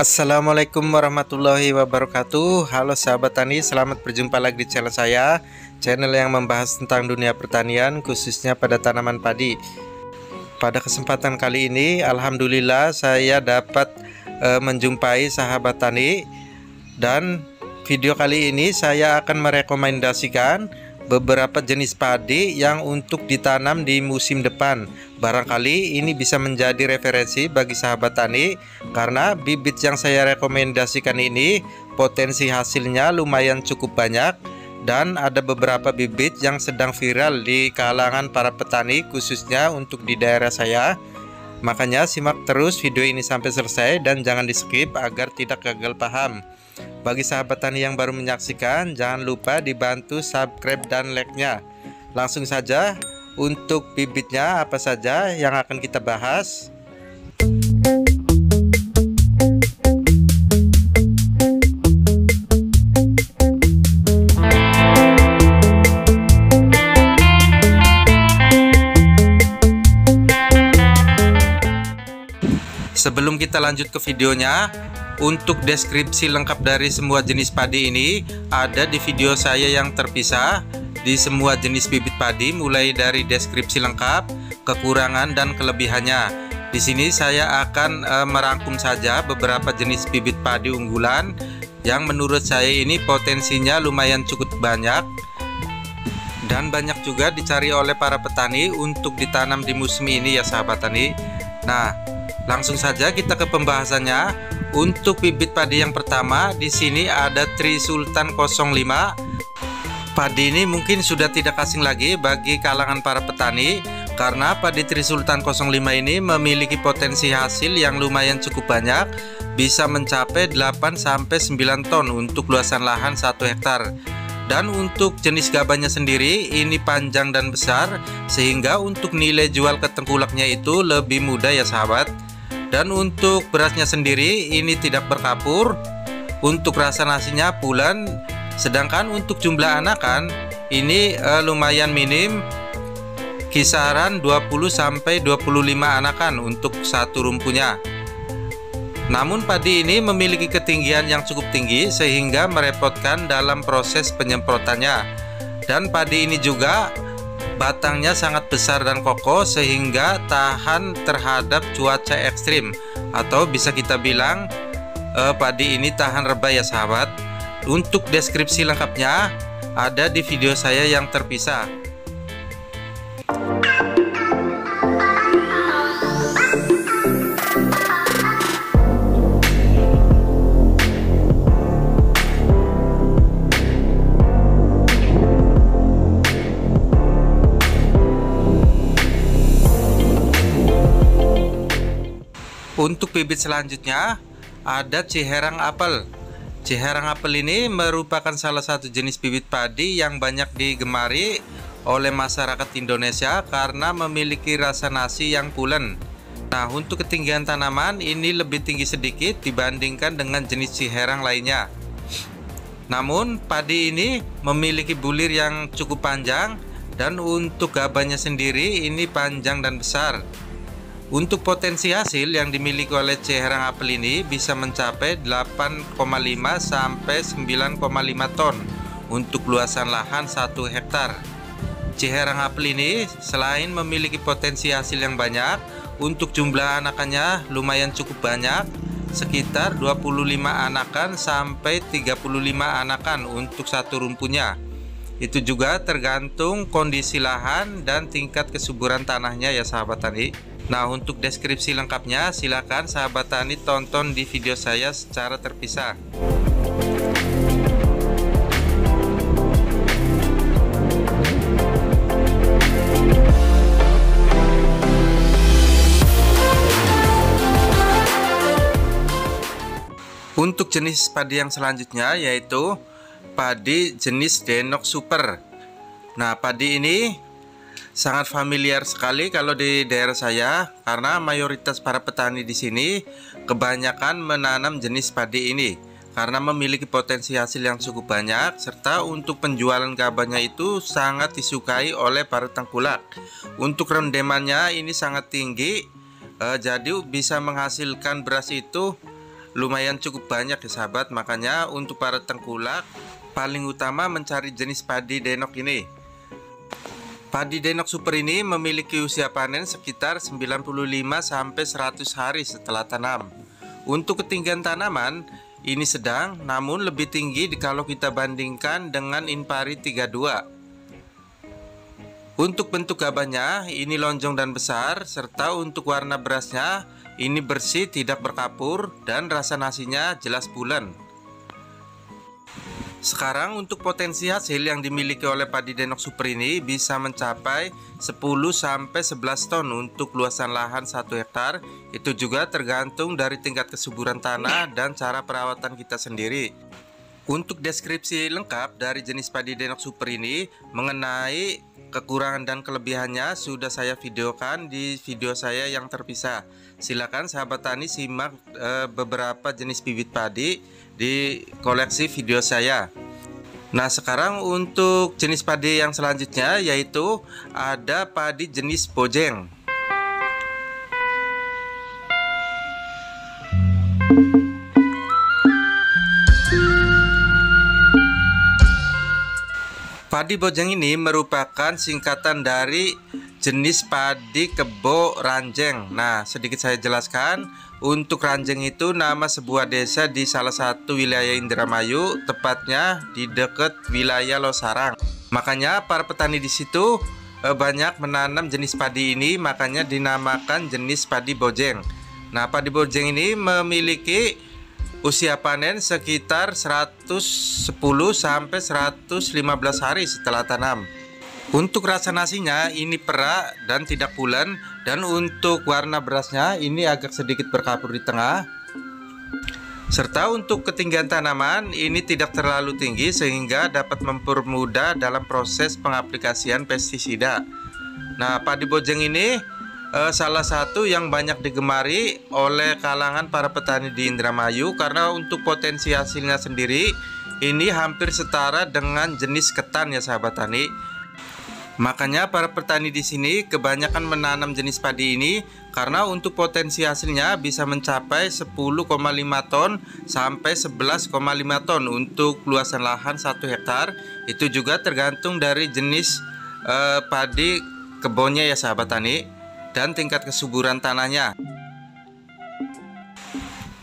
Assalamualaikum warahmatullahi wabarakatuh. Halo sahabat tani, selamat berjumpa lagi di channel saya, channel yang membahas tentang dunia pertanian, khususnya pada tanaman padi. Pada kesempatan kali ini, alhamdulillah saya dapat menjumpai sahabat tani, dan video kali ini saya akan merekomendasikan beberapa jenis padi yang untuk ditanam di musim depan. Barangkali ini bisa menjadi referensi bagi sahabat tani, karena bibit yang saya rekomendasikan ini potensi hasilnya lumayan cukup banyak, dan ada beberapa bibit yang sedang viral di kalangan para petani, khususnya untuk di daerah saya. Makanya simak terus video ini sampai selesai dan jangan di skip agar tidak gagal paham. Bagi sahabat tani yang baru menyaksikan, jangan lupa dibantu subscribe dan like-nya. Langsung saja, untuk bibitnya apa saja yang akan kita bahas. Sebelum kita lanjut ke videonya, untuk deskripsi lengkap dari semua jenis padi ini ada di video saya yang terpisah di semua jenis bibit padi, mulai dari deskripsi lengkap, kekurangan dan kelebihannya. Di sini saya akan merangkum saja beberapa jenis bibit padi unggulan yang menurut saya ini potensinya lumayan cukup banyak dan banyak juga dicari oleh para petani untuk ditanam di musim ini ya sahabat tani. Nah, langsung saja kita ke pembahasannya. Untuk bibit padi yang pertama di sini ada Tri Sultan 05. Padi ini mungkin sudah tidak asing lagi bagi kalangan para petani, karena padi Tri Sultan 05 ini memiliki potensi hasil yang lumayan cukup banyak, bisa mencapai 8-9 ton untuk luasan lahan 1 hektar. Dan untuk jenis gabahnya sendiri ini panjang dan besar, sehingga untuk nilai jual ke tengkulaknya itu lebih mudah ya sahabat. Dan untuk berasnya sendiri ini tidak berkapur, untuk rasa nasinya pulen, sedangkan untuk jumlah anakan ini lumayan minim, kisaran 20-25 anakan untuk satu rumpunya. Namun padi ini memiliki ketinggian yang cukup tinggi sehingga merepotkan dalam proses penyemprotannya. Dan padi ini juga batangnya sangat besar dan kokoh sehingga tahan terhadap cuaca ekstrim, atau bisa kita bilang padi ini tahan rebah ya sahabat. Untuk deskripsi lengkapnya ada di video saya yang terpisah. Untuk bibit selanjutnya ada Ciherang Apel. Ciherang Apel ini merupakan salah satu jenis bibit padi yang banyak digemari oleh masyarakat Indonesia karena memiliki rasa nasi yang pulen. Nah, untuk ketinggian tanaman ini lebih tinggi sedikit dibandingkan dengan jenis Ciherang lainnya. Namun padi ini memiliki bulir yang cukup panjang, dan untuk gabahnya sendiri ini panjang dan besar. Untuk potensi hasil yang dimiliki oleh Ciherang Apel ini bisa mencapai 8,5 sampai 9,5 ton untuk luasan lahan 1 hektar. Ciherang Apel ini selain memiliki potensi hasil yang banyak, untuk jumlah anakannya lumayan cukup banyak, sekitar 25 anakan sampai 35 anakan untuk satu rumpunya. Itu juga tergantung kondisi lahan dan tingkat kesuburan tanahnya ya sahabat tani. Nah, untuk deskripsi lengkapnya silakan sahabat tani tonton di video saya secara terpisah. Untuk jenis padi yang selanjutnya yaitu padi jenis Denok Super. Nah, padi ini sangat familiar sekali kalau di daerah saya, karena mayoritas para petani di sini kebanyakan menanam jenis padi ini karena memiliki potensi hasil yang cukup banyak, serta untuk penjualan gabahnya itu sangat disukai oleh para tengkulak. Untuk rendemannya ini sangat tinggi, jadi bisa menghasilkan beras itu lumayan cukup banyak ya sahabat. Makanya untuk para tengkulak paling utama mencari jenis padi denok ini. Padi denok super ini memiliki usia panen sekitar 95 sampai 100 hari setelah tanam. Untuk ketinggian tanaman ini sedang, namun lebih tinggi kalau kita bandingkan dengan Inpari 32. Untuk bentuk gabahnya ini lonjong dan besar, serta untuk warna berasnya ini bersih, tidak berkapur, dan rasa nasinya jelas bulan. Sekarang untuk potensi hasil yang dimiliki oleh padi denok super ini bisa mencapai 10-11 ton untuk luasan lahan 1 hektar. Itu juga tergantung dari tingkat kesuburan tanah dan cara perawatan kita sendiri. Untuk deskripsi lengkap dari jenis padi denok super ini mengenai kekurangan dan kelebihannya sudah saya videokan di video saya yang terpisah. Silakan sahabat tani simak beberapa jenis bibit padi di koleksi video saya. Nah, sekarang untuk jenis padi yang selanjutnya yaitu ada padi jenis bojeng. Padi bojeng ini merupakan singkatan dari jenis padi kebo ranjeng. Nah, sedikit saya jelaskan. Untuk Ranjeng itu nama sebuah desa di salah satu wilayah Indramayu, tepatnya di dekat wilayah Losarang. Makanya para petani di situ banyak menanam jenis padi ini, makanya dinamakan jenis padi bojeng. Nah, padi bojeng ini memiliki usia panen sekitar 110 sampai 115 hari setelah tanam. Untuk rasa nasinya ini perak dan tidak bulan, dan untuk warna berasnya ini agak sedikit berkapur di tengah. Serta untuk ketinggian tanaman ini tidak terlalu tinggi sehingga dapat mempermudah dalam proses pengaplikasian pestisida. Nah, padi bojeng ini salah satu yang banyak digemari oleh kalangan para petani di Indramayu karena untuk potensi hasilnya sendiri ini hampir setara dengan jenis ketan ya sahabat tani. Makanya para petani di sini kebanyakan menanam jenis padi ini karena untuk potensi hasilnya bisa mencapai 10,5 ton sampai 11,5 ton untuk luasan lahan 1 hektar. Itu juga tergantung dari jenis padi kebunnya ya sahabat tani dan tingkat kesuburan tanahnya.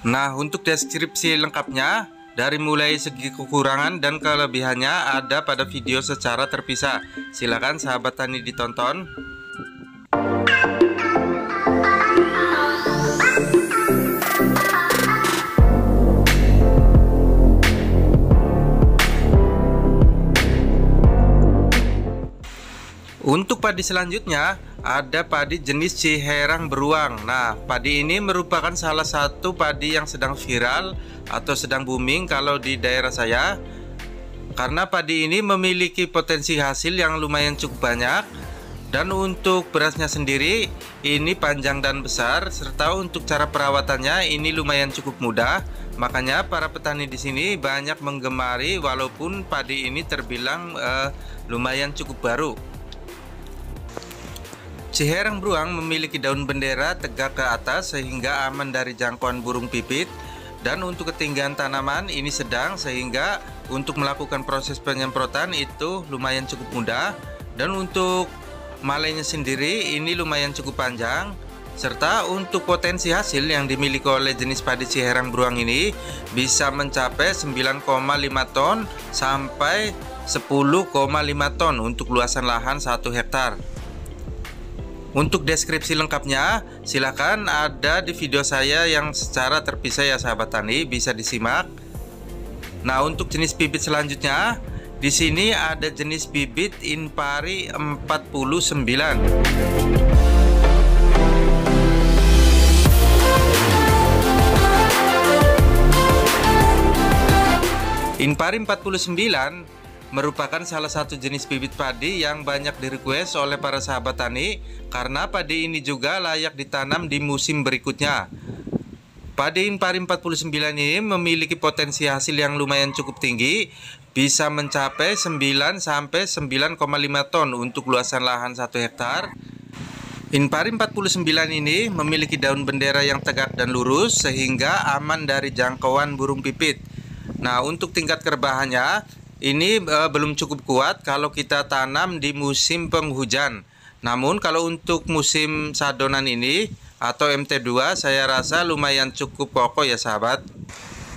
Nah, untuk deskripsi lengkapnya dari mulai segi kekurangan dan kelebihannya ada pada video secara terpisah. Silakan sahabat tani ditonton. Untuk padi selanjutnya ada padi jenis Ciherang Beruang. Nah, padi ini merupakan salah satu padi yang sedang viral atau sedang booming kalau di daerah saya, karena padi ini memiliki potensi hasil yang lumayan cukup banyak. Dan untuk berasnya sendiri ini panjang dan besar, serta untuk cara perawatannya ini lumayan cukup mudah. Makanya para petani di sini banyak menggemari walaupun padi ini terbilang lumayan cukup baru. Ciherang Beruang memiliki daun bendera tegak ke atas sehingga aman dari jangkauan burung pipit, dan untuk ketinggian tanaman ini sedang sehingga untuk melakukan proses penyemprotan itu lumayan cukup mudah. Dan untuk malainya sendiri ini lumayan cukup panjang, serta untuk potensi hasil yang dimiliki oleh jenis padi Ciherang Beruang ini bisa mencapai 9,5 ton sampai 10,5 ton untuk luasan lahan 1 hektar. Untuk deskripsi lengkapnya silakan ada di video saya yang secara terpisah ya sahabat tani, bisa disimak. Nah, untuk jenis bibit selanjutnya di sini ada jenis bibit Inpari 49. Inpari 49 merupakan salah satu jenis bibit padi yang banyak direquest oleh para sahabat tani karena padi ini juga layak ditanam di musim berikutnya. Padi Inpari 49 ini memiliki potensi hasil yang lumayan cukup tinggi, bisa mencapai 9 sampai 9,5 ton untuk luasan lahan 1 hektar. Inpari 49 ini memiliki daun bendera yang tegak dan lurus sehingga aman dari jangkauan burung pipit. Nah, untuk tingkat kerebahannya ini belum cukup kuat kalau kita tanam di musim penghujan. Namun kalau untuk musim sadonan ini atau MT2 saya rasa lumayan cukup kokoh ya sahabat.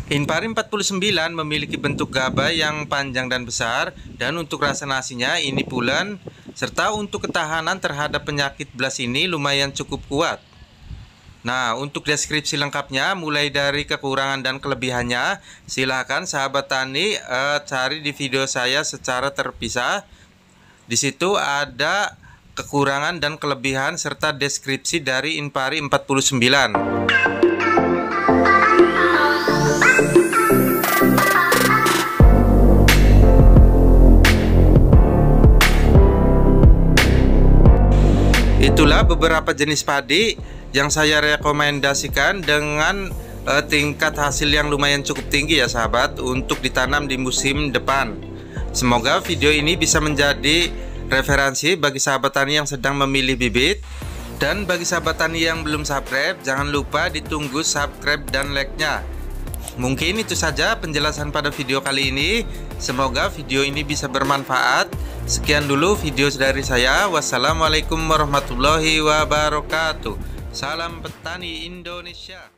Inpari 49 memiliki bentuk gabah yang panjang dan besar, dan untuk rasa nasinya ini pulen, serta untuk ketahanan terhadap penyakit belas ini lumayan cukup kuat. Nah, untuk deskripsi lengkapnya mulai dari kekurangan dan kelebihannya, silahkan sahabat tani cari di video saya secara terpisah. Di situ ada kekurangan dan kelebihan serta deskripsi dari Inpari 49. Itulah beberapa jenis padi yang saya rekomendasikan dengan tingkat hasil yang lumayan cukup tinggi ya sahabat untuk ditanam di musim depan. Semoga video ini bisa menjadi referensi bagi sahabat tani yang sedang memilih bibit. Dan bagi sahabat tani yang belum subscribe, jangan lupa ditunggu subscribe dan like-nya. Mungkin itu saja penjelasan pada video kali ini. Semoga video ini bisa bermanfaat. Sekian dulu video dari saya. Wassalamualaikum warahmatullahi wabarakatuh. Salam petani Indonesia.